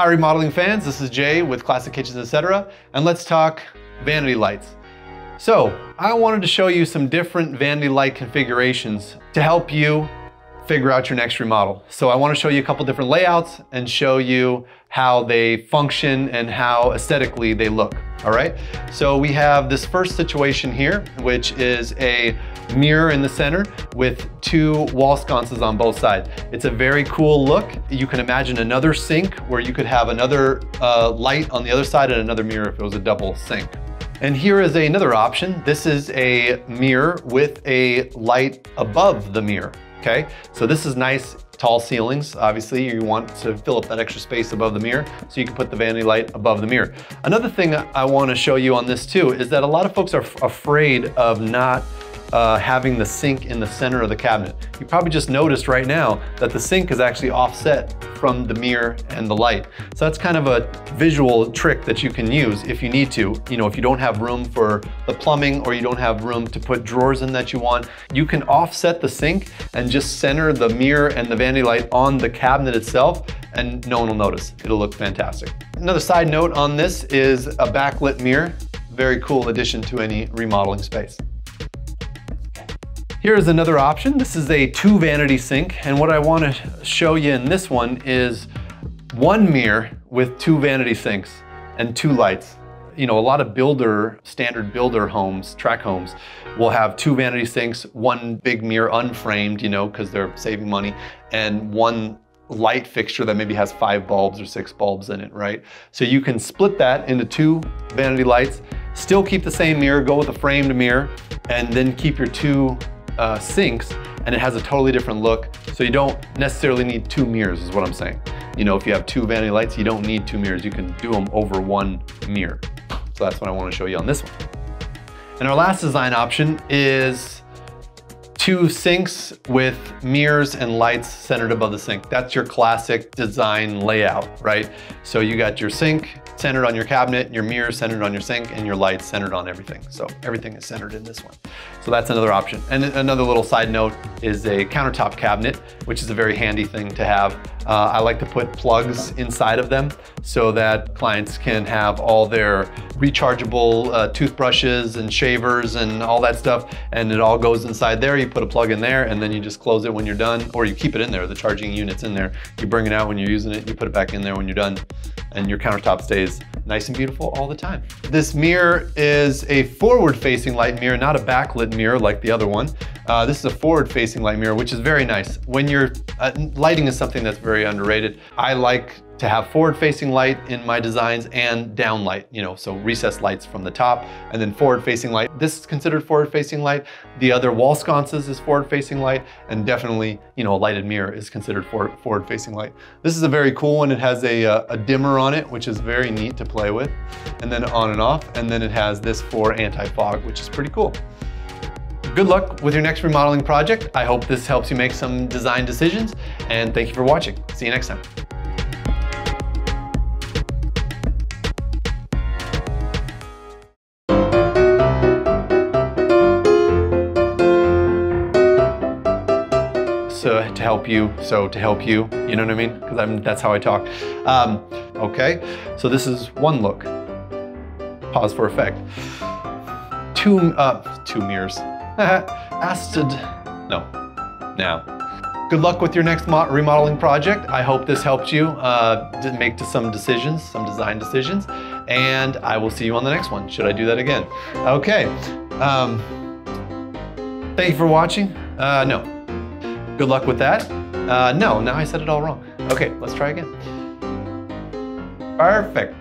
Hi remodeling fans, this is Jay with Classic Kitchens Etc. and let's talk vanity lights. So I wanted to show you some different vanity light configurations to help you figure out your next remodel. So I want to show you a couple different layouts and show you how they function and how aesthetically they look. All right, so we have this first situation here, which is a mirror in the center with two wall sconces on both sides. It's a very cool look. You can imagine another sink where you could have another light on the other side and another mirror if it was a double sink. And here is another option. This is a mirror with a light above the mirror. Okay, so this is nice tall ceilings. Obviously you want to fill up that extra space above the mirror, so you can put the vanity light above the mirror. Another thing I want to show you on this too is that a lot of folks are afraid of not having the sink in the center of the cabinet. You probably just noticed right now that the sink is actually offset from the mirror and the light. So that's kind of a visual trick that you can use if you need to. You know, if you don't have room for the plumbing or you don't have room to put drawers in that you want, you can offset the sink and just center the mirror and the vanity light on the cabinet itself and no one will notice. It'll look fantastic. Another side note on this is a backlit mirror. Very cool addition to any remodeling space. Here's another option. This is a two vanity sink, and what I want to show you in this one is one mirror with two vanity sinks and two lights. You know, a lot of standard builder homes, track homes, will have two vanity sinks, one big mirror unframed, you know, because they're saving money, and one light fixture that maybe has 5 bulbs or 6 bulbs in it, right? So you can split that into two vanity lights, still keep the same mirror, go with a framed mirror, and then keep your two sinks, and it has a totally different look. So you don't necessarily need two mirrors is what I'm saying. You know, if you have two vanity lights, you don't need two mirrors. You can do them over one mirror. So that's what I want to show you on this one. And our last design option is two sinks with mirrors and lights centered above the sink. That's your classic design layout, right? So you got your sink centered on your cabinet, your mirror centered on your sink, and your lights centered on everything. So everything is centered in this one. So that's another option. And another little side note is a countertop cabinet, which is a very handy thing to have. I like to put plugs inside of them so that clients can have all their rechargeable toothbrushes and shavers and all that stuff, and it all goes inside there. You put a plug in there and then you just close it when you're done, or you keep it in there, the charging unit's in there. You bring it out when you're using it, you put it back in there when you're done, and your countertop stays nice and beautiful all the time. This mirror is a forward-facing light mirror, not a backlit mirror like the other one. This is a forward-facing light mirror, which is very nice. When you're, lighting is something that's very underrated. I like to have forward-facing light in my designs and down light, you know, so recessed lights from the top and then forward-facing light. This is considered forward-facing light. The other wall sconces is forward-facing light, and definitely, you know, a lighted mirror is considered forward-facing light. This is a very cool one. It has a dimmer on it, which is very neat to play with, and then on and off, and then it has this for anti-fog, which is pretty cool. Good luck with your next remodeling project. I hope this helps you make some design decisions, and thank you for watching. See you next time. To help you, you know what I mean? Because that's how I talk. Okay, so this is one look. Pause for effect. Two mirrors. Now. Good luck with your next remodeling project. I hope this helped you make some decisions, some design decisions, and I will see you on the next one. Should I do that again? Okay. Thank you for watching. No. Good luck with that. No, now I said it all wrong. Okay, let's try again. Perfect.